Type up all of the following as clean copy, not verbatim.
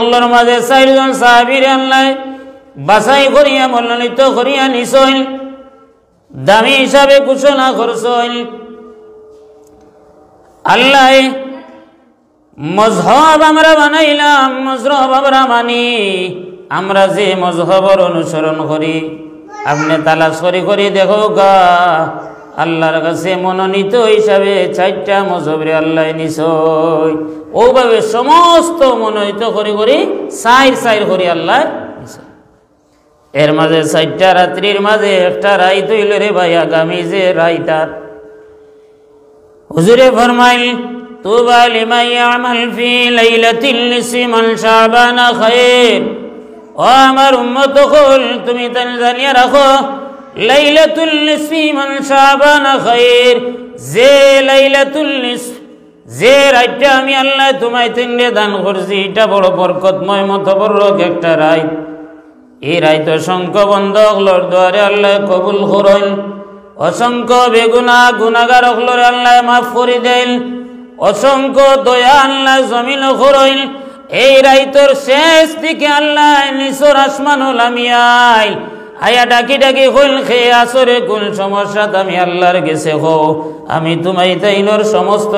ওগুলোর মাঝে 4 জন সাহাবীর আল্লাহ বাছাই করিয়া মনোনীত করিয়া নিছইল, দামি হিসাবে ঘোষণা করছইল। আল্লাহ মজহব আমরা বানাইলাম, মজহব আমরা মানি। আমরা যে মজহবর অনুসরণ করি, আপনি তালাশ করি দেখো গা, আল্লাহর কাছে মনোনীত হিসাবে 4টা মজহবরে আল্লাহ নিছই। ওভাবে সমস্ত মনোনীত করি 4 করি আল্লাহ নিছই। এর মাঝে 4টা রাত্রির মাঝে একটা রাত হইল রে ভাই, আগামী যে রাইতার হুজুরে ফরমাইল তুবা লিমান ইয়ামাল ফি লাইলাতিল নিসফি মান শাবানা খায়র। ও আমার উম্মত হল, তুমি তাই জানিয়ে রাখো, লাইলাতুল নিসফি মান শাবানা খায়র, যে লাইলাতুল নিসফ, যে রাতটা আমি আল্লাহ তোমায় তিনটে দান করছি, এটা বড় বরকতময় মতবরক একটা রাত। এই রাত অসংখ্য বন্ধকলর দ্বারে আল্লাহ কবুল করেন, অসংখ্য বেগুনা গুনাহগার হলর আল্লাহ মাফ করে দেন, অসংখ্য দয়া আল্লাহ জমিন করেন। এই রাইতর শেষ দিকে আল্লাহ নিচর আসমানুল আমিয়াই আয়া ডাকি ডাকি হইল, খেয়ে আসরে কোন সমস্যা আমি আল্লাহর গেছে হো, আমি তোমায় তাইনোর সমস্ত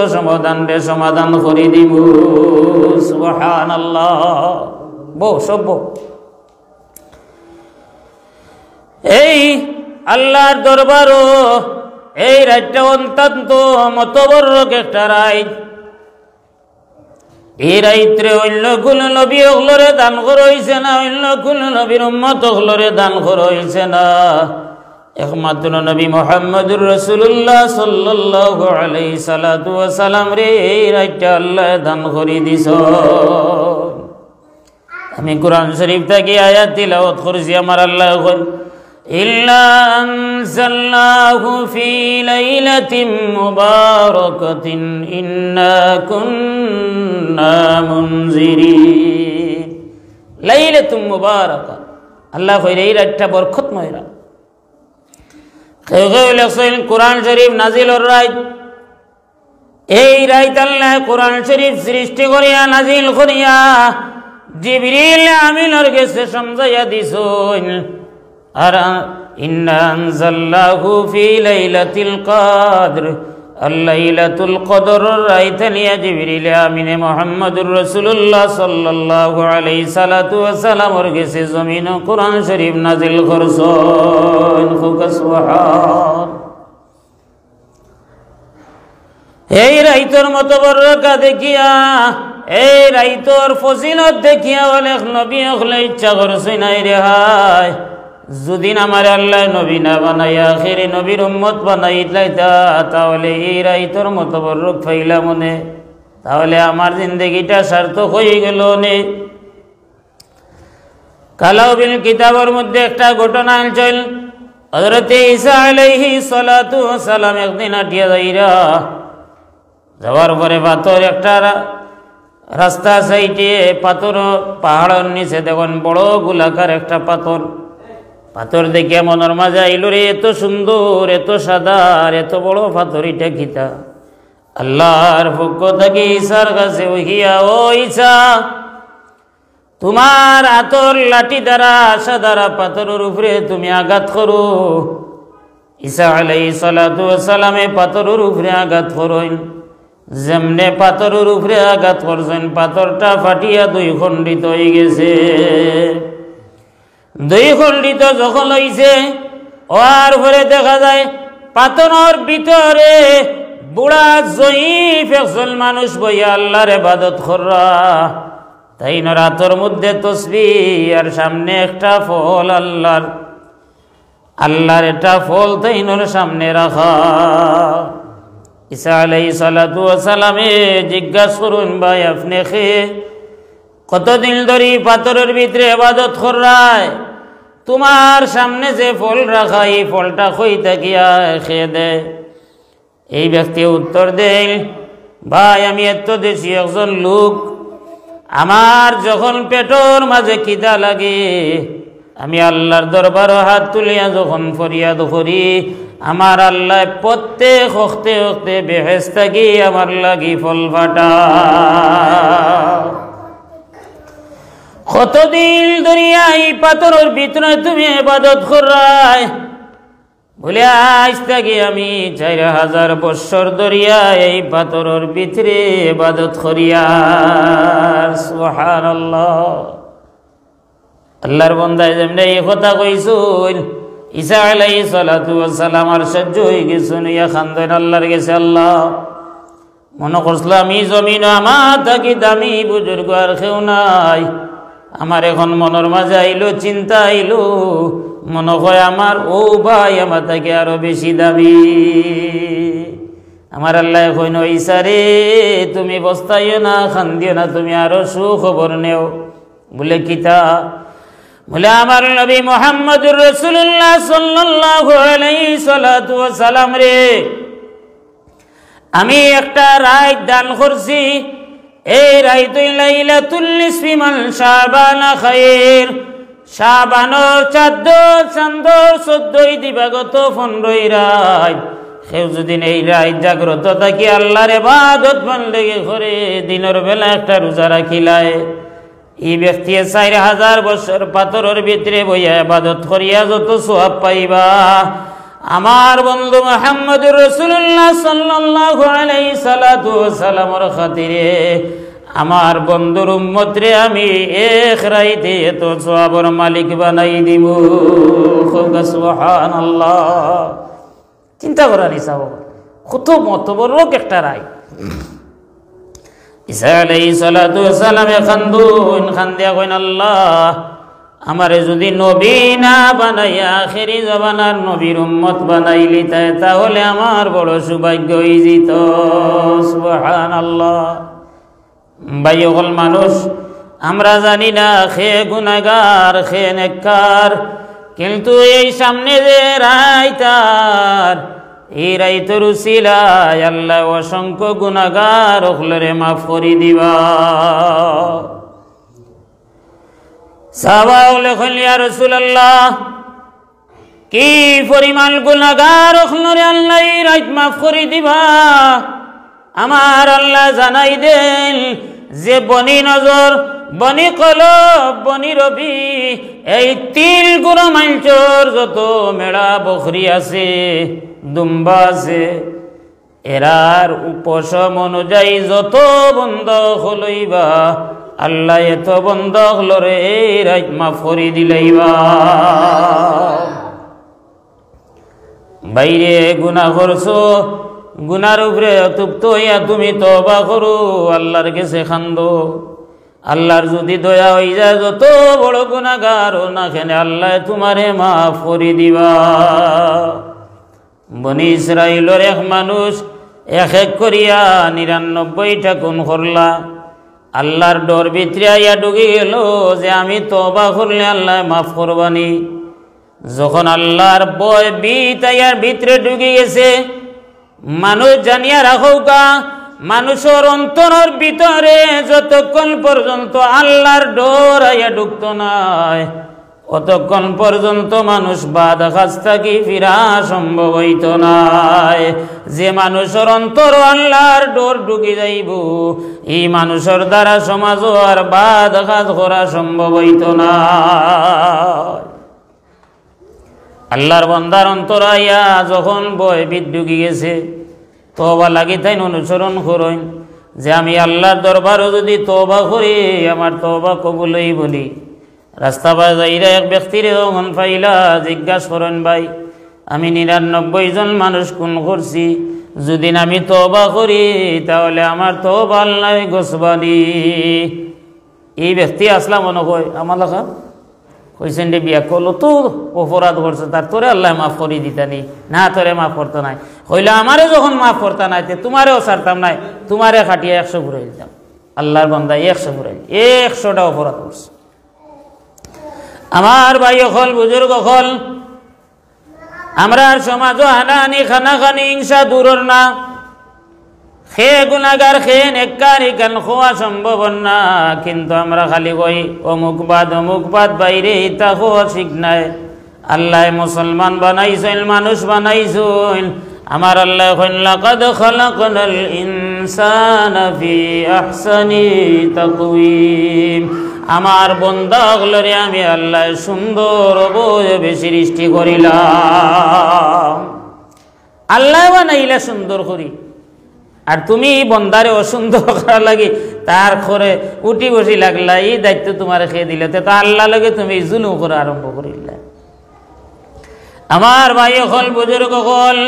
সমাধান করে দিব। সুবহানাল্লাহ। সভ্য এই আল্লাহর দরবারও এই রাতটা অত্যন্ত মতবরক একটা রাত। এই রাত্রে অন্য কোন নবী হলরে দান করাইছে না, অন্য কোন নবীর উম্মত হলরে দান করাইছে না। একমাত্র নবী মুহাম্মদুর রাসূলুল্লাহ সাল্লাল্লাহু আলাইহি সাল্লাতু ওয়া সাল্লাম রে এই রাতটা আল্লাহ দান করে দিছ। আমি কোরআন শরীফ থেকে আয়াত তিলাওয়াত করছি। আমার আল্লাহ কইল ইল্লা আনজালনাহু ফি লাইলাতিন মুবারাকাতিন ইন্না কুন্না মুনজিরিন। লাইলাতুন মুবারাকা, আল্লাহ কইরে এই রাতটা বরকতময় রাত। কেউ কেউ লেখছেন কোরআন শরীফ নাজিলর রাত। এই রাত আল্লাহ কোরআন শরীফ সৃষ্টি করিয়া নাজিল করিয়া জিবরিল আমিনের কাছে সমঝাইয়া দিছেন। আর ইন্না আনজালনাহু ফি লাইলাতিল কদর, লাইলাতুল কদর রাইতে নিয়া জিবরিল আমিনে মুহাম্মদুর রাসূলুল্লাহ সাল্লাল্লাহু আলাইহি সাল্লাতু ওয়া সাল্লামের কাছে জমিন কোরআন শরীফ নাজিল করছেন। সুবহান। এই রাইতর মত বরকা দেখিয়া, এই রাইতর ফজিলত দেখিয়া অনেক নবী হলে ইচ্ছা করছেন নাই রে হায়, যদি আমার আল্লাহ নবী না বানাইয়া আখেরি নবীর উম্মত বানাইতা, তাহলে এই রাইতর মত বরক পাইলাম মনে, তাহলে আমার জিন্দগিটা সার্থক হয়ে গেল নে। কালাউবিল কিতাবের মধ্যে একটা ঘটনা আনছেন। হযরত ঈসা আলাইহিস সালাতু ওয়াস সালাম একদিন আটিয়া যাইরা যাওয়ার পরে পাথর একটা রাস্তা সাইডে পাথর, পাহাড়ের নিচে দেখুন বড় গোলাকার একটা পাথর। পাথর দেখে মনের মাঝে আইল রে, এত সুন্দর, এত সাদা, এত বড় পাথর, এটা কিতা? আল্লাহর পক্ষ থেকে ঈসার কাছে ওহিয়া, ও ঈসা, তোমার হাতর লাঠি দ্বারা আশা দ্বারা পাথরের উপরে তুমি আঘাত করো। ঈসা আলাইহিস সালাতু ওয়াস সালামে পাথরের উপরে আঘাত করেন। যেমনে পাথরের উপরে আঘাত করছেন, পাথরটা ফাটিয়া 2 খণ্ডিত হয়ে গেছে। 2 খণ্ডিত যখন হইছে, ওর পরে দেখা যায় পাথরের ভিতরে বুড়া জয়ীফ একজন মানুষ বইয়া আল্লাহর ইবাদত কররা। তাইনোর হাতের মধ্যে তসবিহ আর সামনে একটা ফল, আল্লাহর একটা ফল তাইনোর সামনে রাখা। ঈসা আলাইহিস সালাতু ওয়াস সালামে জিজ্ঞাসা করুন, ভাই আপনি খেয়ে কতদিন ধরে পাথরের ভিতরে ইবাদত করায়, তোমার সামনে যে ফল রাখা, এই ফলটা কই থাকিয়া খেয়ে দে? এই ব্যক্তি উত্তর দেন, ভাই আমি এত দেশি একজন লোক, আমার যখন পেটর মাঝে খিদা লাগে, আমি আল্লাহর দরবারে হাত তুলিয়া যখন ফরিয়াদ করি, আমার আল্লাহ প্রত্যেক ওয়াক্তে ওয়াক্তে বেহেশত গিয়ে আমার লাগি ফল ফাটা। কতদিন দরিয়াই পাথরের ভিতরে তুমি ইবাদত করাই বলে আজ থেকে আমি 4000 বছর দরিয়া এই পাথরের ভিতরে ইবাদত করিয়া। সুবহানাল্লাহ। আল্লাহর বান্দা যেমন এই কথা কইছুন, ঈসা আলাইহিস সালাতু ওয়াস সালাম আর সহ্য হয়ে গেছেন, ইয়া খানদান আল্লাহর কাছে, আল্লাহ মনে করছিলাম এই জমিন আমার থাকি দামি বুজুর্গ আর কেউ নাই। আমার এখন মনের মাঝে আইলো চিন্তা আইলো, মনে হয় আমার ও ভাই আমার থেকে আরো বেশি দামি। আমার আল্লাহ কইন, ঈসা রে তুমি বস্তাইও না, খান্দিও না, তুমি আরো সুখবর নেও। বলে কিতা? বলে আমার নবী মুহাম্মদুর রাসূলুল্লাহ সাল্লাল্লাহু আলাইহি সাল্লাতু ওয়াস সালাম রে, আমি একটা রাত দান করছি, এই রাইতই লাইলাতুল নিসফি মিন শাবান খায়র। শাবানের 14 দিবাগত 15 রাত। কেউ যদি এই রাত জাগ্রত থাকি আল্লাহর ইবাদত বন্দেগি করে দিনের বেলা একটা রোজা রাখিলায়, এই ব্যক্তি 4000 বছর পাথরের ভিতরে বইয়া ইবাদত করিয়া যত সওয়াব পাইবা, আমার বন্ধু মুহাম্মদুর রাসূলুল্লাহ সাল্লাল্লাহু আলাইহি সাল্লাতু ওয়াস সালামের খাতিরে আমার বন্ধুর উম্মত রে আমি এক রাইতে এত সওয়াবের মালিক বানাই দিব। সুবহানাল্লাহ। চিন্তা করা নিসাব কত মতবরক একটা রায়। ঈসা আলাইহিস সালাতু ওয়াস সালাম খান্দিয়া কইন, আল্লাহ আমারে যদি নবী না বানাইয়া আখেরি জমানার নবীর উম্মত বানাইলি তাহলে আমার বড় সৌভাগ্য হয়ে যেত। সুবহানাল্লাহ। ভাইসকল, মানুষ আমরা জানি না খে গুনাহগার খে নেককার, কিন্তু এই সামনে যে রাইতার, এই রাইতের উসিলায় আল্লাহ অসংখ্য গুনাহগার ওগুলোরে মাফ করে দিবা। সাহাবা বলেন, ইয়া রাসূলুল্লাহ কি পরিমাণ গুনাহগার ওগুলোরে আল্লাহ এই রাত মাফ করে দিবা? আমার আল্লাহ জানাই দেন যে বনি নজর, বনি কলব, বনি রবি, এই 3 গুণ মাঞ্চর যত মেড়া বকরি আছে, দুম্বা আছে, এরার উপশম অনুযায়ী যত বন্ধ হলইবা আল্লাহ এত বন্ধ হলরে এই রাত মাফ করে দিলাইবা। বাইরে গুনাহ করছো, গুনার উপরে তৃপ্ত হইয়া তুমি তওবা করো, আল্লাহর কাছে খান্দো। আল্লাহর যদি দয়া হয়ে যায়, যত বড় গুনাহগার না কেন আল্লাহ তোমারে মাফ করে দিবা। বনি ইসরাইলের এক মানুষ এক এক করিয়া 99টা গুণ করলা, আল্লাহর ডর ভিতরে আইয়া ঢুকে গেল যে আমি তওবা করলে আল্লাহ মাফ করবানি। যখন আল্লাহর ভয় বিতাইয়ার ভিতরে ঢুকে গেছে, মানুষ জানিয়া রাখৌকা, মানুষের অন্তরের ভিতরে যতক্ষণ পর্যন্ত আল্লাহর ডর আইয়া ঢুকত নাই, অতক্ষণ পর্যন্ত মানুষ বাদ কাজ থাকি ফিরা সম্ভব হইত নাই। যে মানুষের অন্তর আল্লাহর ডর ঢুকি যাইব, এই মানুষের দ্বারা সমাজ আর বাদ কাজ করা সম্ভব হইত না। আল্লাহর বান্দার অন্তর আইয়া যখন ভয় ঢুকি গেছে, তওবা লাগি তাই অনুসরণ করইন যে আমি আল্লাহর দরবারও যদি তওবা করি আমার তওবা কবুল হইবনি। রাস্তা পায় যাইরা এক ব্যক্তিরে যখন পাইলা জিজ্ঞাসা করেন, ভাই আমি 99 জন মানুষ খুন করছি, যদি আমি তওবা করি তাহলে আমার তওবা আল্লাহ গছবানি। এই ব্যক্তি আসলাম মনে কয় আমার লেখা কইছেন রে বিয়া করলো তো অপরাধ করছে, তার তোরে আল্লাহ মাফ করে দিতানি না, তোরে মাফ করতো নাই। হইলে আমারে যখন মাফ করতা নাই তোমারেও ছাড়তাম নাই, তোমারে খাটিয়ে 100 ঘুরে দিতাম। আল্লাহর বান্দা 100 ঘুরে 100টা অপরাধ করছে। আমার ভাই হল, বুজুর্গ হল, আমরা সমাজ হানাহানি খানাখানি হিংসা দূরের না, খে গুনাহগার খে নেককার ইকান খোয়া সম্ভব না, কিন্তু আমরা খালি কই অমুক বাদ বাইরে ইতা খোয়া ঠিক নাই। আল্লাহ মুসলমান বানাইছেন, মানুষ বানাইছেন। আমার আল্লাহ কইন লাকাদ খালাকনাল ইনসানা ফি আহসানি তাকওয়িম। আমার বন্দা গুলোরে আমি আল্লাহ সুন্দর অবয়বে সৃষ্টি করিলাম। আল্লাহ বানাইলে সুন্দর করি, আর তুমি বন্দারে অসুন্দর করা লাগে তার করে উঠি বসি লাগলা, এই দায়িত্ব তোমার খেয়ে দিলে তো আল্লাহ লাগে তুমি জুলুম করা আরম্ভ করিলে। আমার ভাই হল বুজুর্গ হল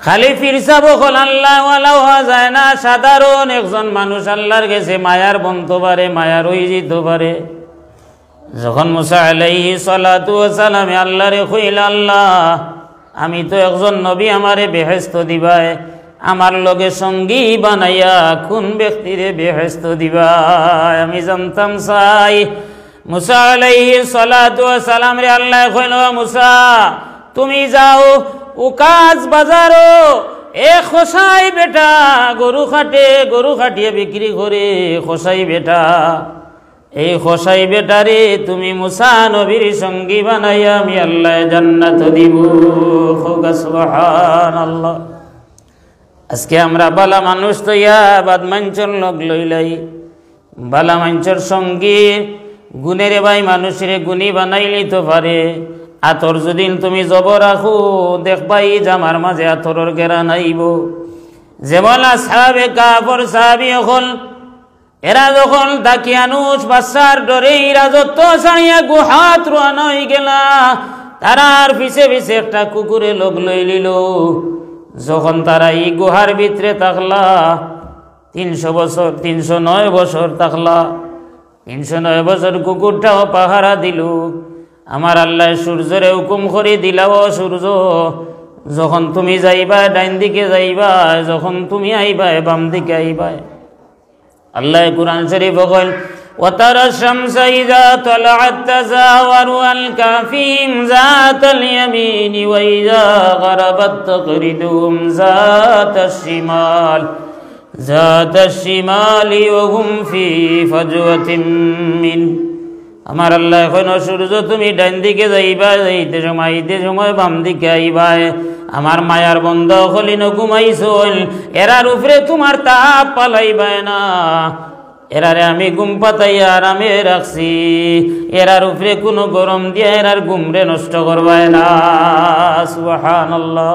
খালি ফিরসাব হল আল্লাহ ওয়ালা হওয়া যায় না। সাধারণ একজন মানুষ আল্লাহর কাছে মায়ার বনতে পারে, মায়ার হয়ে যেতে পারে। যখন মুসা আলাইহিস সালাতু ওয়াস সালাম আল্লাহরে কইল, আল্লাহ আমি তো একজন নবী, আমারে বেহেশত দিবাই, আমার লগে সঙ্গী বানাইয়া কোন ব্যক্তিরে বেহেশত দিবাই আমি জানতাম চাই। মুসা আলাইহিস সালাতু ওয়াস সালাম রে আল্লাহ কইল, মুসা তুমি যাও উকাজ বাজারো, এ খোসাই বেটা গরু খাটে, গরু খাটিয়ে বিক্রি করে খোসাই বেটা, এই খোসাই বেটারে তুমি মুসা নবীর সঙ্গী বানাইয়া আমি আল্লাহ জান্নাত দিব। সুবহানাল্লাহ। আজকে আমরা বালা মানুষ তো ইয়া বাদমাঞ্চর লোক লইলাই, বালা মাঞ্চর সঙ্গী গুণের ভাই মানুষের গুণী বানাইলি তো পারে। আতর যদিন তুমি জব রাখো দেখবাই জামার মাঝে আতরের গেরা নাইব। যেমন আসহাবে কাফর সাহাবী হল, এরা যখন দাকিয়ানুষ বাচ্চার ডরে রাজত্ব ছাড়িয়া গুহাত রোয়ানা হয়ে গেলা, তারার পিছে পিছে একটা কুকুরে লোক লই লিল। যখন তারা এই গুহার ভিতরে থাকলা 300 বছর, 309 বছর থাকলা, 309 বছর কুকুরটাও পাহারা দিল। আমার আল্লাহ সূর্যরে হুকুম করে দিলাও, সূর্য যখন তুমি যাইবা ডাইন দিকে যাইবা, যখন তুমি আইবা বাম দিকে আইবা। আল্লাহ কুরআন শরীফ বলেন, ওয়াতারা শামসা ইযা তালাআত তাযাওয়ারু আল কাফিম যাতাল ইয়ামিনি ওয়া ইযা গারাবাত তাকরিদুহুম যাতাশ শিমাল যাতাশ শিমালি ওয়া হুম ফি ফাজওয়াতিন মিন। আমার আল্লাহ এখন সূর্য তুমি ডান দিকে যাইবা, যাইতে সময় বাম দিকে আইবা। আমার মায়ার বন্ধ হলিন ঘুমাইছল, এরার উপরে তোমার তাপ পালাইবাই না, এরারে আমি ঘুম পাতাইয়া আরামে রাখছি, এরার উপরে কোনো গরম দিয়া এরার ঘুমরে নষ্ট করবাই না। সুবহানাল্লাহ।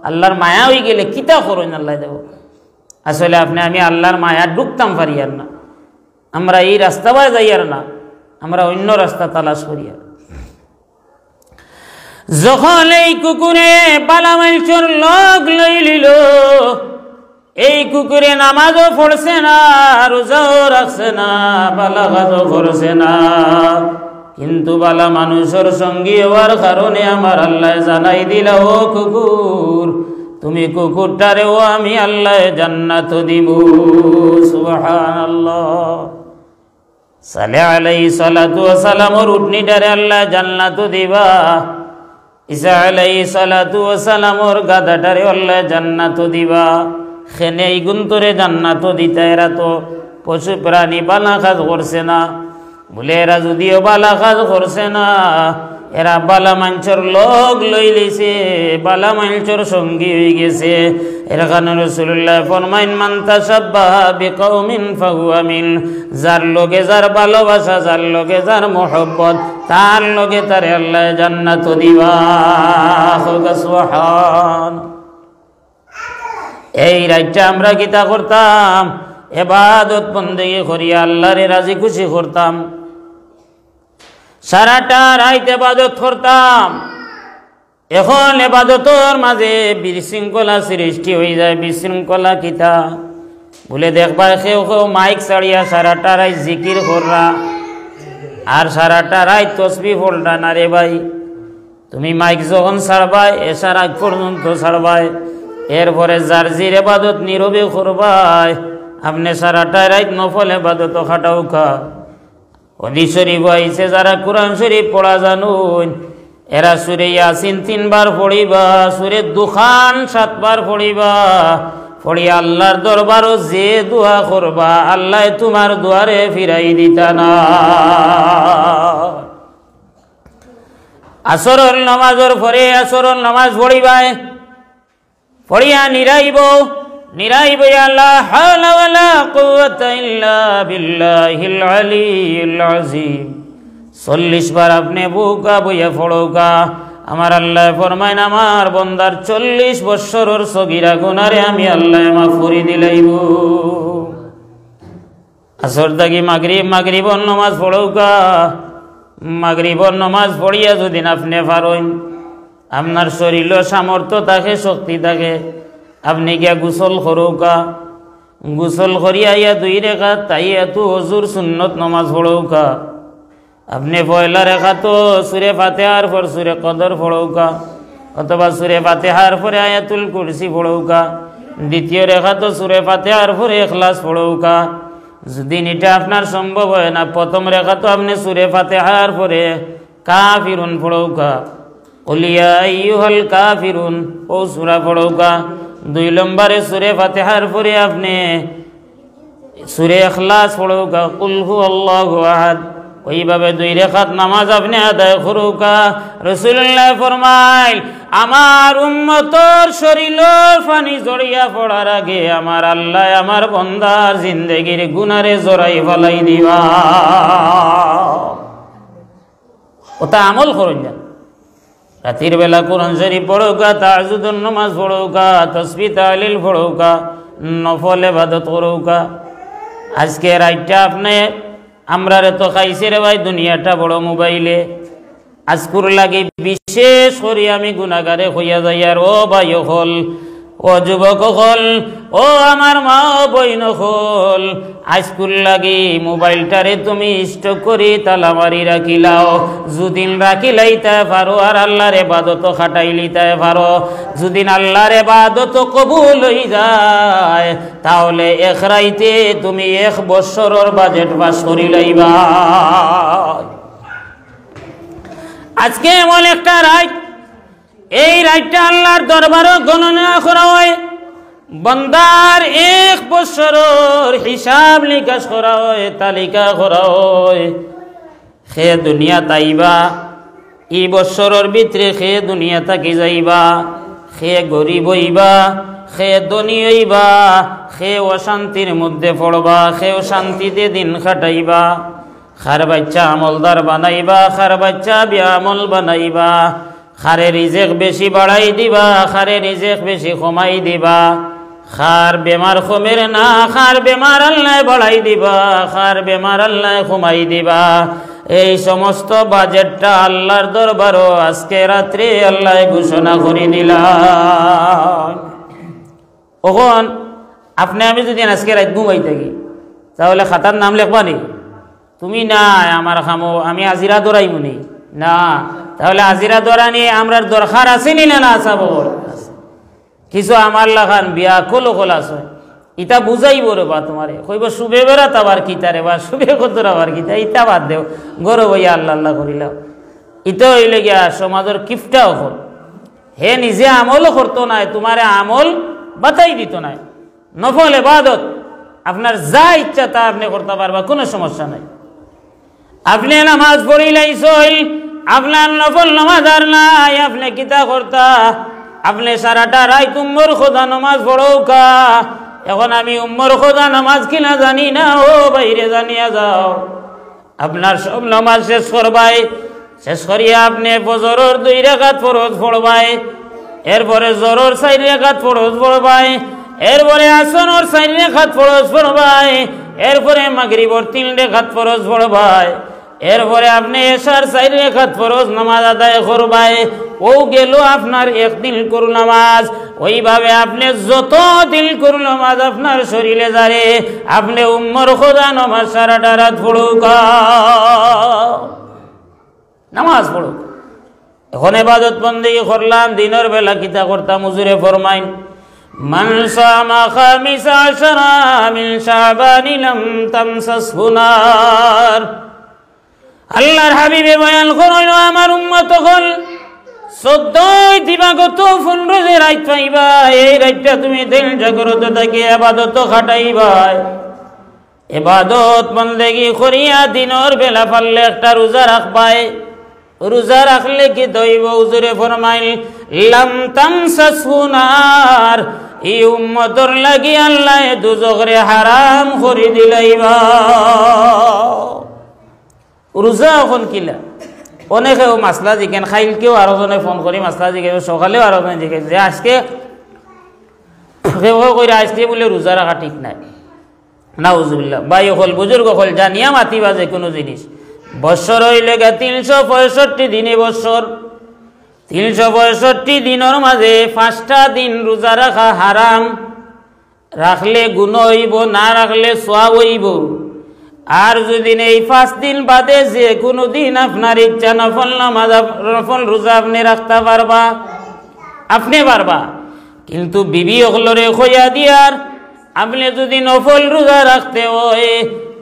আল্লাহর মায়া হয়ে গেলে কিতা করেন আল্লাহ দেব। আসলে আপনি আমি আল্লাহর মায়া ঢুকতাম পারি আর না, আমরা এই রাস্তা বাই যাই আর না, আমরা অন্য রাস্তা তালাশ করি। যখন এই কুকুরে বালামাইচর লোক লই লিল, এই কুকুরে নামাজও পড়ছে না, রোজাও রাখছে না, বালা কাজও করছে না, কিন্তু বালা মানুষের সঙ্গী হওয়ার কারণে আমার আল্লাহ জানাই দিল, ও কুকুর তুমি কুকুরটারেও আমি আল্লাহ জান্নাত দিব। সুবহানাল্লাহ। সালেহ আলাইহিস সালাতু ওয়াস সালামর উটনিটারে আল্লাহ জান্নাত দিবা। ঈসা আলাইহিস সালাতু ওয়াস সালামর গাধাটারে আল্লাহ জান্নাত দিবা। খেনে এই গুন্তরে জান্নাত দিতা। এরা তো পশু প্রাণী বালা কাজ করছে না, বলে এরা যদিও বালা কাজ করছে না, এরা বালা মাঞ্চর লোক লই লইছে, বালা মাঞ্চর সঙ্গী হয়ে গেছে। এর কারণে রাসূলুল্লাহ ফরমাইন, মান তাশাব্বাহা বিকওমিন ফাহুয়া মিন। যার লগে যার ভালোবাসা, যার লগে যার মহব্বত, তার লগে তারে আল্লাহ জান্নাত দিবা। সুবহান। এই রাইটটা আমরা কিতা করতাম, ইবাদত বন্দেগি করিয়া আল্লাহরে রাজি খুশি করতাম, সারাটা রাত ইবাদত করতাম। এখন ইবাদতর মাঝে বিশৃঙ্খলা সৃষ্টি হয়ে যায়। বিশৃঙ্খলা কিতা বলে দেখবা, কেউ কেউ মাইক ছাড়িয়া সারাটা রাত জিকির কররা, আর সারাটা রাত তসবিহ পড়লা না। রে ভাই, তুমি মাইক যখন ছাড়বাই এসার আগ পর্যন্ত ছাড়বাই, এরপরে যার জির ইবাদত নীরবে করবাই, আপনি সারাটা রাত নফল ইবাদত খাটাও খা। হাদিস শরীফ আইছে, যারা কোরআন শরীফ পড়া জানুন, এরা সূরা ইয়াসিন 3 বার পড়িবা, সূরা দুখান 7 বার পড়িবা। পড়িয়া আল্লাহর দরবারও যে দোয়া করবা, আল্লাহ তোমার দুয়ারে ফিরাই দিতা না। আসরের নামাজের পরে আসরের নামাজ পড়িবাই, পড়িয়া নিরাইব, নিরাই বইয়া লা হাওলা ওয়ালা কুওয়াতা ইল্লা বিল্লাহিল আলিয়্যিল আযীম 40 বার আপনি বুকা বইয়া পড়োকা। আমার আল্লাহ ফরমায় আমার বান্দার 40 বছরের সগীরা গুনারে আমি আল্লাহ মাফ করে দিলাইব। আসর দাগি মাগরিবর নামাজ পড়োকা। মাগরিবর নামাজ পড়িয়া যদি আপনি পারেন, আপনার শরীরে সামর্থ্য থাকে, শক্তি থাকে, আপনি গিয়া গোসল করোকা। গোসল করিয়া ইয়া 2 রাকাত তাইয়াতু হুজুর সুন্নত নামাজ পড়োকা। আপনি পয়লা রাকাত সূরা ফাতিহার পর সূরা কদর পড়োকা, অথবা সূরা ফাতিহার পরে আয়াতুল কুরসি পড়োকা। দ্বিতীয় রাকাত সূরা ফাতিহার পরে ইখলাস পড়োকা। যদি এটা আপনার সম্ভব হয় না, প্রথম রাকাত আপনি সূরা ফাতিহার পরে কাফিরুন পড়োকা, কুল ইয়া আইয়ুহাল কাফিরুন ও সূরা পড়োকা। 2 নম্বরে সূরা ফাতিহার পরে আপনি সূরা ইখলাস পড়োকা, কুল হুয়াল্লাহু আহাদ। ওইভাবে 2 রাকাত নামাজ আপনি আদায় করোকা। রাসূলুল্লাহ ফরমাইল আমার উম্মতর শরীরের পানি জড়িয়া পড়ার আগে আমার আল্লাহ আমার বান্দার জিন্দেগির গুনারে জড়াই ফেলাই দিবা। ওটা আমল করুন। রাতের বেলা কোরআন শরীফ পড়োকা, তাহাজ্জুদের নামাজ পড়োকা, তাসবিহ তাহলিল পড়োকা, নফল ইবাদত করোকা। আজকে রাইটটা আপনি আমরা তো খাইছে রে ভাই দুনিয়াটা বড় মোবাইলে। আজকুর লাগে বিশেষ করে আমি গুনাহগারে হইয়া যাই। আর ও ভাই হল, ও যুবক হল, ও আমার মা বইন হল, আজকুর লাগে মোবাইলটারে তুমি স্টক করি তালা মারি রাখিলাও। যদিন রাখিলাইতে পারো আর আল্লাহর ইবাদত খাটাইলিতে পারো, যদিন আল্লাহর ইবাদত কবুল হই যায়, তাহলে এক রাইতে তুমি 1 বছরের বাজেট পাস করি লইবা। আজকে এমন একটা রাইট, এই রাইটটা আল্লাহর দরবারও গণনা করা হয়। বান্দার 1 বছরের হিসাব নিকাশ করা হয়, তালিকা করা হয়। সে দুনিয়া তাইবা, এই বছরের ভিতরে সে দুনিয়া থাকি যাইবা। সে গরিব হইবা, সে ধনী হইবা, সে অশান্তির মধ্যে পড়বা, সেও শান্তিতে দিন কাটাইবা। খার বাচ্চা আমলদার বানাইবা, খার বাচ্চা বেআমল বানাইবা। খারে রিজেক বেশি বাড়াই দিবা, খারে রিজেক বেশি কমাই দিবা। খার বেমার কমের না, খার বেমার আল্লাহ বাড়াই দিবা, খার বেমার আল্লাহ কমাই দিবা। এই সমস্ত বাজেটটা আল্লাহর দরবারও আজকে রাত্রে আল্লাহ ঘোষণা করে দিলাম। ওখন আপনি আমি যদি আজকে রাত ঘুমাই থাকি, তাহলে খাতার নাম লেখবানি? তুমি না আমার খামো আমি আজিরা দৌড়াইমুনি না, তাহলে আজিরা দৌড়ানি আমরার দরকার আসেনি না? না আসা বল কিছু আমার লাখান বিয়া কল কল আছে, ইটা বুঝাইব রে বা তোমারে কইব শুভে বেড়াত আবার কিতারে বা শুভে কতর আবার কিতা, ইটা বাদ দেও গরো বইয়া আল্লাহ আল্লাহ করিলাম। ইটা হইলে গিয়া সমাজের কিফটাও হল। হে নিজে আমলও করতো নাই, তোমারে আমল বাতাই দিত নাই। নফল ইবাদত আপনার যা ইচ্ছা তা আপনি করতে পারবা, কোনো সমস্যা নাই। আপনি নামাজ পড়িলাইছই, আপনার নফল নামাজ আর নাই, আপনি কিতা করতা? আপনি সারাটা রাত উম্মর খোদা নামাজ পড়োকা। এখন আমি উম্মর খোদা নামাজ কিনা জানি না, ও বাইরে জানিয়া যাও। আপনার সব নামাজ শেষ করবাই, শেষ করিয়া আপনি ফজরের 2 রাকাত ফরজ পড়বাই, এরপরে জোহরের 4 রাকাত ফরজ পড়বাই, এরপরে আসরের 4 রাকাত ফরজ পড়বাই, এরপরে মাগরিবের 3 রাকাত ফরজ পড়বাই, এরপরে আপনি এশার 4 রাকাত ফরজ নামাজ আদায় করবাই। ও গেল আপনার 1 দিন করু নামাজ। ওইভাবে আপনি যত দিন করু নামাজ আপনার শরীরে যারে, আপনি উম্মর খোদা নামাজ সারাটা রাত পড়ুকা, নামাজ পড়ুক। এখন ইবাদত বন্দেগি করলাম, দিনের বেলা কিতা করতাম? হুজুরে ফরমাইন মান সামা 15 মিন শাবান লাম তামসাসহু নার। আল্লাহর হাবিবে বয়ান করেন, আমার উম্মত হল 14 দিবাগত 15 রাত পাইবা। এই রাতটা তুমি দিন জাগ্রত থাকি ইবাদত খাটাইবা। ইবাদত বন্দেগি করিয়া দিনের বেলা পারলে একটা রোজা রাখবাই। রোজা রাখলে কি দইব? হুজুরে ফরমাইল লাম তামসাসহু নার, এই উম্মতর লাগি আল্লাহ দুজখরে হারাম করে দিলাইবা। রোজা এখন কিলা অনেকেও মাসলা জিকেন, খাইলকেও আরো জনে ফোন করি মাসলা জিকে, সকালেও আরো জনে জিকে যে আজকে কইরা আজকে বলে রোজা রাখা ঠিক নাই। নাউজুবিল্লাহ। ভাই হল বুজুর্গ হল জানিয়া মাতিবা যে কোনো জিনিস। বৎসর হইলে 365 দিনে বৎসর, 365 দিনের মাঝে 5টা দিন রোজা রাখা হারাম। রাখলে গুণ হইব, না রাখলে সওয়াব হইব। আর যদি এই 5 দিন বাদে যে কোনো দিন আপনার ইচ্ছা নফল নামাজ নফল রোজা আপনি রাখতে পারবা, আপনি পারবা। কিন্তু বিবি অগলরে খইয়া দিয়ার আপনি যদি নফল রোজা রাখতে হয়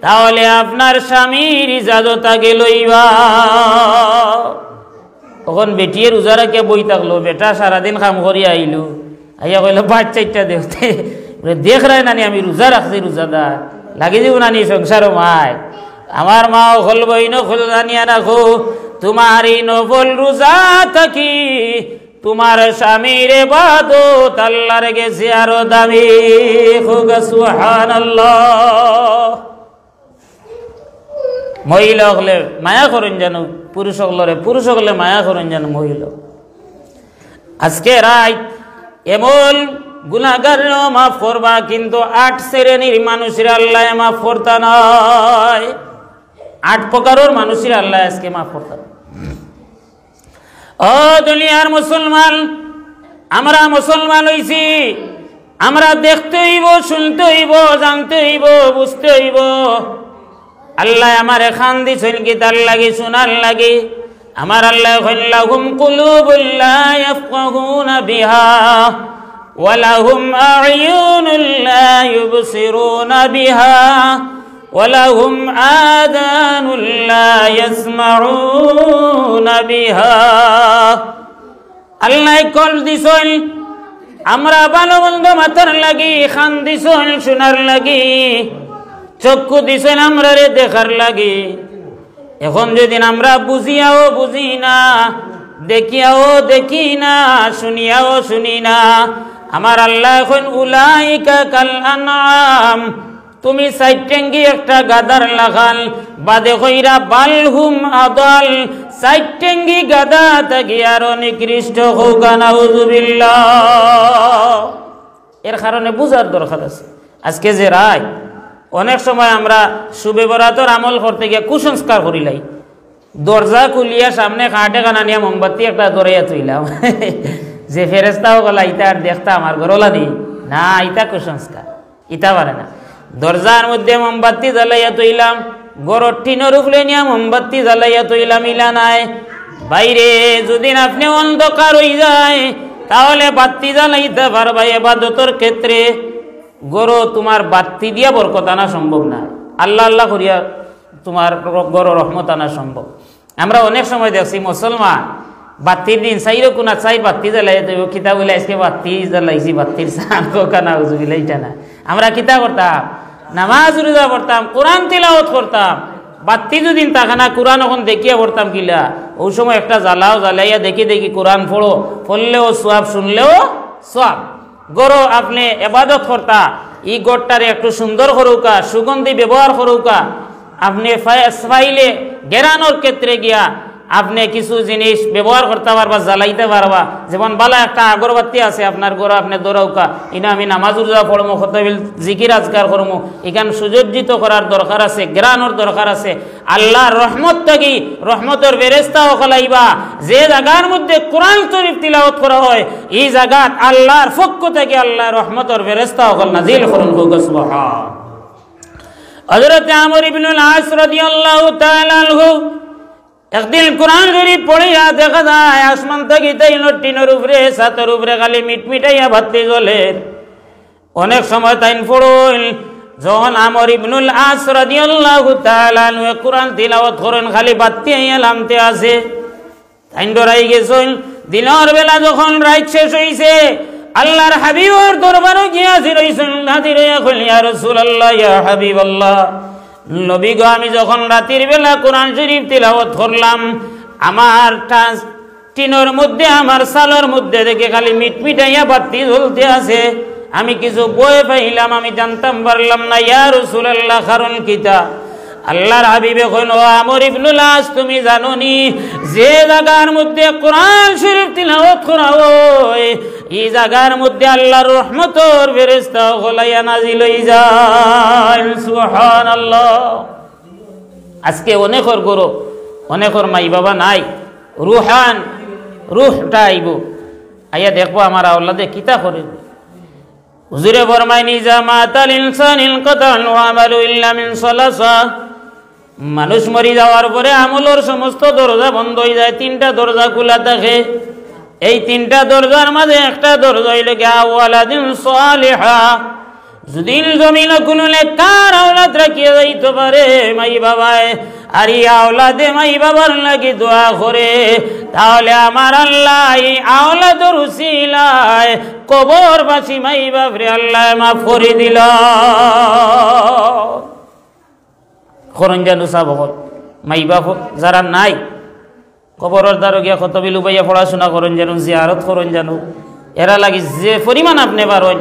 তাহলে আপনার স্বামীর ইজাজত আগে লইবা। তখন বেটিয়ে রোজা রাখিয়া বই থাকলো, বেটা সারাদিন কাম করি আইলো, আইয়া কইলো বাচ্চাইটা দেখতে দেখ রায় নানি আমি রোজা রাখছি, রোজাদার লাগি যাব নানি সংসার মায়। আমার মা হল বইন হল জানিয়া রাখো, তোমার এই নফল রোজা থাকি তোমার স্বামীর ইবাদত আল্লাহর কাছে আরো দামি। সুবহানাল্লাহ। মহিলা হলে মায়া করেন জানো পুরুষ হলরে, পুরুষ হলে মায়া করেন জানো মহিলা। আজকে রাত এমন গুনাহগার মাফ করবা, কিন্তু 8 শ্রেণীর মানুষের আল্লাহ মাফ করতা নয়। 8 প্রকারের মানুষের আল্লাহ আজকে মাফ করতা। ও দুনিয়ার মুসলমান, আমরা মুসলমান হইছি, আমরা দেখতে হইব, শুনতে হইব, জানতে হইব, বুঝতে হইব। আল্লাহ আমার খান দিছেন কি তার লাগে, শোনার লাগে। আমার আল্লাহ লাহুম কুলুবুল লা ইয়াফকাহুনা বিহা ওয়া লাহুম আ'য়ুনুল লা ইউবসিরুনা বিহা ওয়া লাহুম আযানুল লা ইয়াসমাউনা বিহা। আল্লাহ কল দিছেন আমরা ভালো মন্দ মাথার লাগি, খান দিছেন শোনার লাগি, চক্ষু দিছেন আমরা রে দেখার লাগি। এখন যদি আমরা বুঝিয়াও বুঝি না, দেখিয়াও দেখি না, শুনিয়াও শুনি না, আমার আল্লাহ এখন উলাইকা কাল আনআম, তুমি সাইটেঙ্গি একটা গাদার লাগাল বাদে কইরা বালহুম আদাল, সাইটেঙ্গি গাদা থাকি আরো নিকৃষ্ট হোক। নাউযুবিল্লাহ। এর কারণে বুঝার দরকার আছে। আজকে যে রায় অনেক সময় আমরা শুবে বরাতর আমল করতে গিয়ে কুসংস্কার করিলাই, দরজা খুলিয়া সামনে কাটে কানা নিয়ে মোমবাতি একটা ধরাইয়া তুইলাম যে ফেরেস্তাও গলা ইটা আর দেখতা আমার গরলা দি না, ইটা কুসংস্কার, ইটা পারে না। দরজার মধ্যে মোমবাতি জ্বালাইয়া তুইলাম, গরর টিনের উপরে নিয়ে মোমবাতি জ্বালাইয়া তুইলাম, ইলা নাই। বাইরে যদি আপনি অন্ধকার হয়ে যায় তাহলে বাতি জ্বালাইতে পারবা ইবাদতের ক্ষেত্রে। গরো তোমার বাতি দিয়া বরকত আনা সম্ভব না, আল্লাহ আল্লাহ করিয়া তোমার গরো রহমত আনা সম্ভব। আমরা অনেক সময় দেখছি মুসলমান বাতির দিন চাইরো কোনা চাই বাতি জ্বালাই দেব, কিতা বলে আজকে বাতি জ্বালাইছি, বাতির চান কোকানা উজুবিলা, এইটা না। আমরা কিতা করতাম, নামাজ রোজা পড়তাম, কোরআন তিলাওয়াত করতাম। বাতি যদি থাকে না, কোরআন এখন দেখিয়া পড়তাম কিলা। ওই সময় একটা জ্বালাও জ্বালাইয়া দেখি দেখি কোরআন পড়ো, পড়লেও সোয়াব, শুনলেও সোয়াব। গরো আপনি এবাদত করতা, ই গড়টারে একটু সুন্দর করুকা, সুগন্ধি ব্যবহার করুকা। আপনি ফাইলে গেরানোর ক্ষেত্রে গিয়া আপনি কিছু জিনিস ব্যবহার করতে পারবা, জ্বালাইতে পারবা। যেমন বালা একটা আগরবাতি আছে আপনার গরো, আপনি দৌড়াউকা, ইনা আমি নামাজ রোজা পড়মো, খতবিল জিকির আজকার করমো, এখানে সুসজ্জিত করার দরকার আছে, গেরানোর দরকার আছে। আল্লাহর রহমত থাকি রহমতের ফেরেশতা ওখালাইবা। যে জায়গার মধ্যে কোরআন শরীফ তিলাওয়াত করা হয়, এই জায়গাত আল্লাহর পক্ষ থেকে আল্লাহর রহমতের ফেরেশতা ওখাল নাজিল করুন। সুবহান। হযরত আমর ইবনুল আস রাদিয়াল্লাহু তাআলা আনহু একদিন কোরআন শরীফ পড়িয়া দেখা যায় আসমান থেকে টিনের উপরে, ছাতের উপরে খালি মিটমিটাইয়া বাতি জ্বলে। অনেক সময় তাইন পড়ল, যখন আমর ইবনুল আস রাদিয়াল্লাহু তাআলা আনহু কোরআন তিলাওয়াত করেন, খালি বাতি আইয়া লামতে আছে। তাইন ডরাই গেছেন। দিনের বেলা যখন রাত শেষ হইছে, আল্লাহর হাবিবের দরবারে গিয়া রইছেন, হাজির হইয়া কইলেন, ইয়া রাসূলুল্লাহ, ইয়া হাবিবাল্লাহ, নবী গো, আমি যখন রাতের বেলা কোরআন শরীফ তিলাওয়াত করলাম, আমার টিনের মধ্যে, আমার সালের মধ্যে দেখে খালি মিটমিটাইয়া বাতি জ্বলতে আছে। আমি কিছু বয়ে পাইলাম, আমি জানতাম পারলাম না। ইয়া রাসূলুল্লাহ, কারণ কিতা? আল্লাহর হাবিবে কইল, ও আমর ইবনুল আস, তুমি জানো নি যে জায়গার মধ্যে কোরআন শরীফ তিলাওয়াত করা হয় এই জায়গার মধ্যে আল্লাহর রহমতের ফেরেশতা গলাইয়া নাজিল হই যায়। সুবহানাল্লাহ। আজকে অনেকর গরো, অনেকর মাই বাবা নাই, রুহটা আইব, আইয়া দেখবো আমার আওলাদে কিতা করে। হুজুরে ফরমায়নি, জামাতাল ইনসানিল কাতাল ওয়া আমালু ইল্লা মিন সালাসা, মানুষ মরি যাওয়ার পরে আমলের সমস্ত দরজা বন্ধ হয়ে যায়, তিনটা দরজা খোলা থাকে। এই তিনটা দরজার মাঝে একটা দরজা হইল গিয়া ওয়ালাদিন সালিহা, যদি জমিন কোনো নেককার আওলাদ রাখিয়া যাইতে পারে মাই বাবায়, আর এই আওলাদে মাই বাবার লাগি দোয়া করে, তাহলে আমার আল্লাহ এই আওলাদের উসিলায় কবরবাসী মাই বাপরে আল্লাহ মাফ করে দিল। করণ জানু সাবকল মাই বাপ যারা নাই কবরের দ্বারা গিয়া কত বিলু পাইয়া পড়াশোনা করুন জানু, জিয়ারত করুন জানু, এরা লাগি যে পরিমাণ আপনি পারেন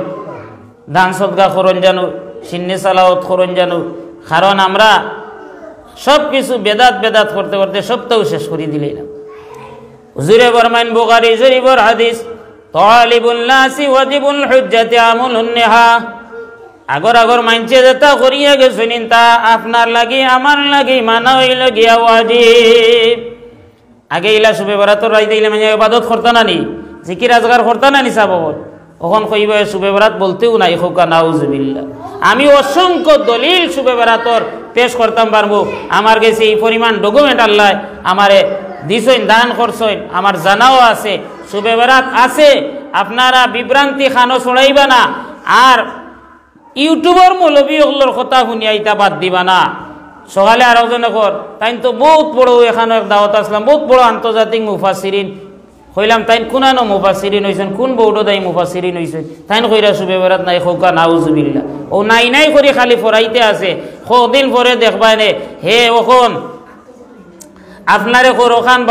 দান সদকা করুন জানু, সিন্নি সালাওয়াত করুন জানু। কারণ আমরা সব কিছু বেদাত করতে করতে সবটাও শেষ করে দিলাম। হুজুরে ফরমাইন, বুখারী শরীফের হাদিস, তালিবুন নাসি ওয়াজিবুল হুজ্জাতি আমলুন নিহা, আগর মানছে যেটা করিয়া গেছেন তা আপনার লাগি আমার লাগি মানা হইল গিয়া ওয়াজিব। আগে ইলা শুবে বরাতর রাইতে ইলা মানে ইবাদত করতে না নি, জিকির আজগার করতে না নি সাবল, কখন কইব শুবে বরাত বলতেও নাই, হোকা নাউজুবিল্লাহ। আমি অসংখ্য দলিল শুবে বরাতর পেশ করতাম পারবো, আমার কাছে এই পরিমাণ ডকুমেন্ট আল্লাহ আমারে দিছেন, দান করছেন, আমার জানাও আছে, শুবে বরাত আছে। আপনারা বিভ্রান্তি খানো ছড়াইবা না, আর ইউটিউবের মৌলবী ওগুলোর কথা শুনিয়া ইটা বাদ দিবা না। সকালে আর একজনে কর, তাই তো বহুত বড় এখানে দাওয়াত আসলাম, বহুত বড় আন্তর্জাতিক মুফাসিরিন, কইলাম তাই কোনানো মুফাসিরিন হইছেন, কোন বৌটো দায়ী মুফাসিরিন হইছেন, তাই কইরা শুবে বেড়াত নাই, খৌকা নাউজুবিল্লাহ। ও নাই করে খালি ফরাইতে আছে, কদিন পরে দেখবা নে হে ওখন আপনারে কর ওখান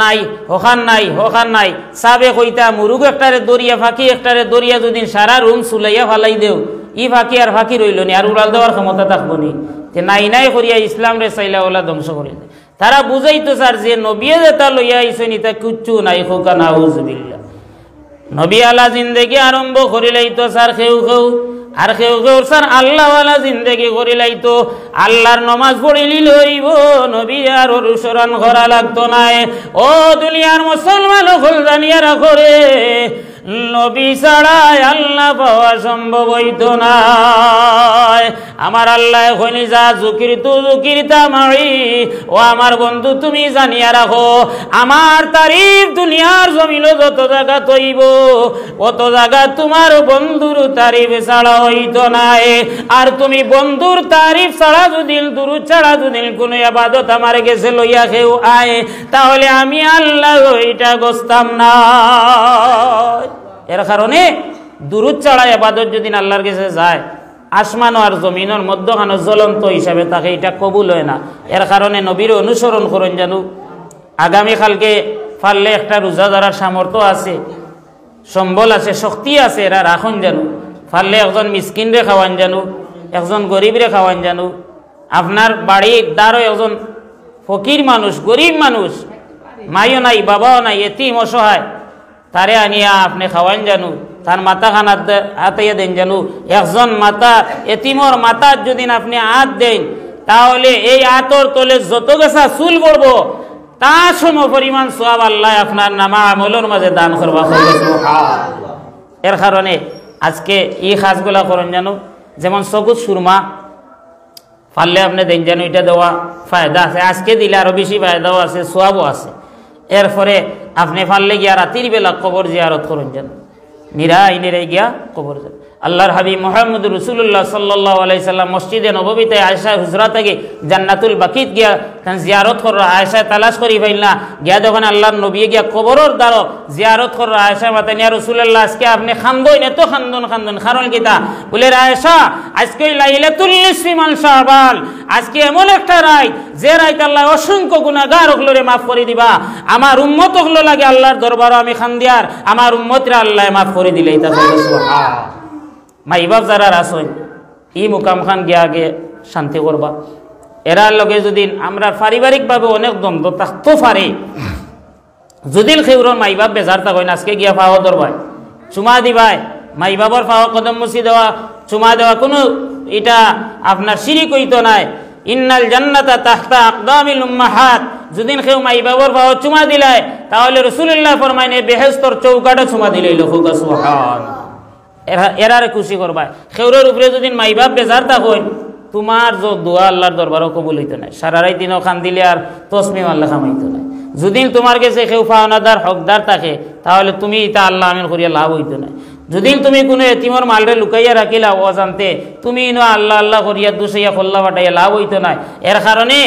নাই, ওখান নাই সাবে কইতা মুরুগ একটারে দরিয়া ফাঁকি একটারে দরিয়া যদি সারা রুম চুলাইয়া ফালাই দেও, ই ফাঁকি আর ফাঁকি রইল নি, আর উড়াল দেওয়ার ক্ষমতা থাকবো নি। নাই করিয়া ইসলাম রে চাইলা ওলা ধ্বংস করে দেয়। তারা বুঝাইতো স্যার যে নবিয়ে যেটা লইয়া আইসেন ইতা কিচ্ছু নাই, খোকা নাউজুবিল্লাহ। নবী আলা জিন্দেগি আরম্ভ করিলাইতো স্যার খেউ আর কেউ স্যার আল্লাহওয়ালা জিন্দেগি করিলাইতো, আল্লাহর নমাজ পড়িলি লইব, নবী আর অনুসরণ করা লাগতো নাই। ও দুনিয়ার মুসলমান হল জানিয়া রাখো রে, নবী ছাড়াই আল্লাহ পাওয়া সম্ভব হইতো না। আমার আল্লাহ কইনি, যা জুকিরতা মারি, ও আমার বন্ধু তুমি জানিয়া রাখো, আমার তারিফ দুনিয়ার জমিন যত জায়গা তৈব, অত জায়গা তোমার বন্ধুর তারিফ ছাড়া হইতো না। আর তুমি বন্ধুর তারিফ ছাড়া যদি, দুরুদ ছাড়া যদি কোনো ইবাদত আমার কাছে লইয়া কেউ আয়, তাহলে আমি আল্লাহ ওইটা গস্তাম না। এর কারণে দুরুদ ছাড়া ইবাদত যদি আল্লাহর কাছে যায়, আসমান আর জমিনের মধ্যখানে জ্বলন্ত হিসাবে তাকে এটা কবুল হয় না। এর কারণে নবীর অনুসরণ করুন জানু। আগামীকালকে পারলে একটা রোজা ধরার সামর্থ্য আছে, সম্বল আছে, শক্তি আছে, এরা রাখুন জানু। পারলে একজন মিসকিন রে খাওয়ান জানু, একজন গরিব রে খাওয়ান জানু। আপনার বাড়ির দ্বারও একজন ফকির মানুষ, গরিব মানুষ, মাইও নাই বাবাও নাই, এতিম অসহায়, তারে আনিয়া আপনি খাওয়ান জানু, তার মাথা খান হাতাইয়া দেন জানু। একজন মাথা এতিমর মাথার যদি আপনি হাত দেন, তাহলে এই হাতর তলে যত গেছা চুল পড়ব, তার সম পরিমাণ সওয়াব আল্লাহ আপনার নামা আমলের মাঝে দান করবা। এর কারণে আজকে এই কাজগুলা করেন জানো। যেমন সবুজ সুরমা পারলে আপনি দেন জানো, এটা দেওয়া ফায়দা আছে, আজকে দিলে আরো বেশি ফায়দাও আছে, সওয়াবও আছে। এরপরে আপনি পারলে গিয়া রাতের বেলা কবর জিয়ারত করুন যেন, নিরাই গিয়া কবর যান। আল্লাহর হাবিব মুহাম্মদ রাসূলুল্লাহ সাল্লাল্লাহু আলাইহি সাল্লাম মসজিদে নববীতে আয়েশা হুজরা থেকে জান্নাতুল বাকিত গিয়া জিয়ারত কররা, আয়েশা তালাশ করি পাইল না, গিয়া যখন আল্লাহর নবী গিয়া কবরের দ্বারা জিয়ারত কররা, আয়েশা মাতানি ইয়া রাসূলুল্লাহ আজকে আপনি খান্দন, এত খান্দন কারণ কিতা? বলে আয়েশা আজকে লাইলাতুল নিসফি মিন শাবান, আজকে এমন একটা রাত, যে রাত আল্লাহ অসংখ্য গুনাহগার হলরে মাফ করে দিবা। আমার উম্মত হলো লাগে আল্লাহর দরবারে আমি খান্দিয়ার, আমার উম্মতরা আল্লাহ মাফ করে দিলেই তা সুবহানাল্লাহ। মাই বাপ যারা আসুন ই মুকাম খান গিয়া আগে শান্তি করবা। এরার লগে যদি আমরা পারিবারিকভাবে অনেক দ্বন্দ্ব থাকতেও পারি, যদি সেউরর মাই বাপ বেজার থাকেন আজকে গিয়া পাওয়া দরবাই চুমা দিবাই, মাই বাবার পাওয়া কদম মুছি দেওয়া চুমা দেওয়া কোনো এটা আপনার শিরিক হইতো নাই। ইন্নাল জান্নাতা তাহতা আকদামিল উম্মাহাত, যদি কেউ মাই বাবার পাওয়া চুমা দিলায় তাহলে রাসূলুল্লাহ ফরমাইনে বেহেশতর চৌকাটা চুমা দিলেই লোকা সুবহান। এরারে খুশি করবা। খেউরের উপরে যদি মাই বাপ বেজার থাকেন তোমার যে দোয়া আল্লাহর দরবারও কবুল হইতো নাই, সারা রাত দিনও খান দিলে আর তসমি আল্লাহ খামাইতো নাই। যদি তোমার কাছে কেউ পাওনাদার হকদার থাকে তাহলে তুমি এটা আল্লাহ আমিন করিয়া লাভ হইতো না। যদি তুমি কোনো এতিমর মালরে লুকাইয়া রাখিলা অজান্তে তুমি আল্লাহ আল্লাহ করিয়া দুসাইয়া খোল্লা বাটাইয়া লাভ হইতো নাই। এর কারণে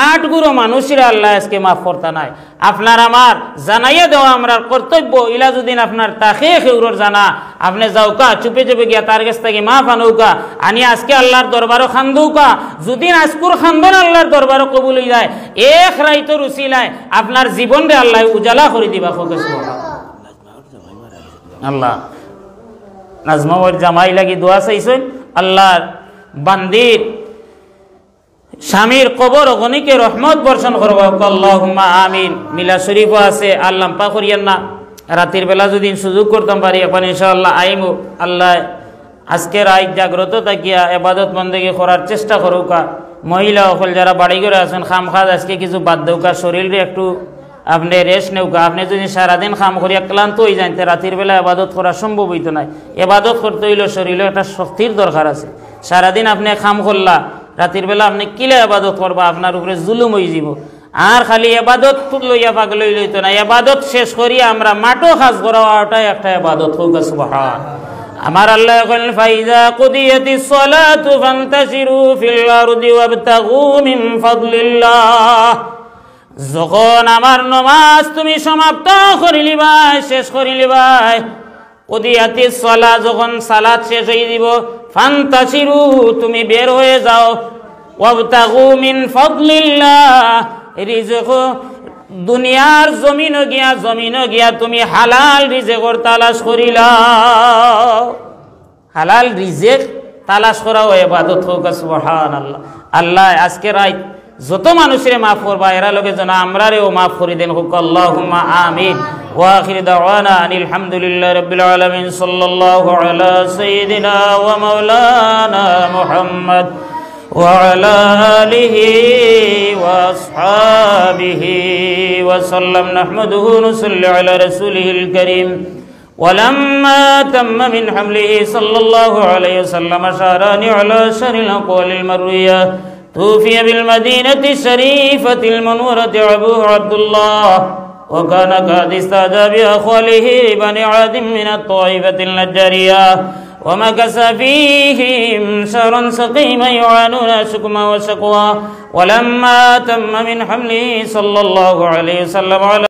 8 গুরু মানুষের আল্লাহ আজকে মাফ করতা নাই। আপনার আমার জানাইয়া দেওয়া আমরা কর্তব্য। ইলা যদি আপনার তাকে খেউরর জানা আপনি যাওকা চুপে চুপে গিয়া তার কাছ থেকে মাফ আনৌকা আনি আজকে আল্লাহর দরবারও খান্দৌকা। যদি আজকুর খান্দন আল্লাহর দরবারও কবুল হয়ে যায় এক রাইতর উসিলায় আপনার জীবনরে আল্লাহ উজালা করে দিবা। আল্লাহ নাজমাওয়ার জামাই লাগি দোয়া চাইছেন আল্লাহর বান্দির স্বামীর কবর অগণিকে রহমত বর্ষণ করব আল্লাহুম্মা আমিন। মিলা শরীফও আছে আল্লাহ পা করিয়েন না, রাতের বেলা যদি সুযোগ করতাম পারি এখন ইনশাআল্লাহ আইমু। আল্লাহ আজকে রাত জাগ্রত থাকিয়া ইবাদত বন্দেগী করার চেষ্টা করুকা। মহিলা সকল যারা বাড়ি করে আছেন খাম খাজ আজকে কিছু বাদ দেউকা, শরীরে একটু আপনি রেস্ট নেউকা। আপনি যদি সারাদিন খাম করিয়া ক্লান্ত হয়ে যান রাতের বেলা ইবাদত করা সম্ভব হইতো না। ইবাদত করতে হইলে শরীরে একটা শক্তির দরকার আছে। সারাদিন আপনি খাম করলা, রাতের বেলা আপনি কিলে ইবাদত করবা, আপনার উপরে জুলুম হয়ে যাব। আর খালি ইবাদত লইয়া পাগল লইতো না, ইবাদত শেষ করিয়া আমরা মাঠও কাজ করা ওটাই একটা ইবাদত হোক। সুবহান। আমার আল্লাহ বলেন ফাইজা কুদিয়াতিস সালাতু ফান্তাশিরু ফিল আরদি ওয়াবতাগু মিন ফাদলিল্লাহ। যখন আমার নামাজ তুমি সমাপ্ত করিলিবাই শেষ করিলিবাই কুদিয়াতিস সালাহ যখন সালাত শেষ হয়ে দিব ফান্তাশিরু তুমি বের হয়ে যাও ওয়াবতাগু মিন ফাদলিল্লাহ রিজক দুনিয়ার জমিন গিয়া তুমি হালাল রিজেকর তালাশ করিলাও। হালাল রিজেক তালাশ করাও ইবাদত হোক। সুবহানাল্লাহ। আল্লাহ আজকে রাত যত মানুষের মাফ করবা এরা লোকে যেন আমরারেও মাফ করে দেন হোক। আল্লাহুম্মা আমিন। ওয়া আখির দাওয়ানা আনিল হামদুলিল্লাহি রাব্বিল আলামিন। সাল্লাল্লাহু আলা সাইয়্যিদিনা ওয়া মাওলানা মুহাম্মদ ওয়া আলা আলিহি ওয়া আসহাবিহি ওয়া সাল্লাম। নাহমাদুহু ওয়া নুসাল্লি আলা রাসূলিহিল কারীম। ولما تم من حمله صلى الله عليه وسلم شهران على شهر الأقوال المروية توفي بالمدينة الشريفة المنورة أبوه عبد الله وكان قد استهدى بأخواله بني عاد من الطائفة النجارية ومكث فيهم شهرا سقيما يعانون شكما وشقوا. ولما تم من حمله صلى الله عليه وسلم على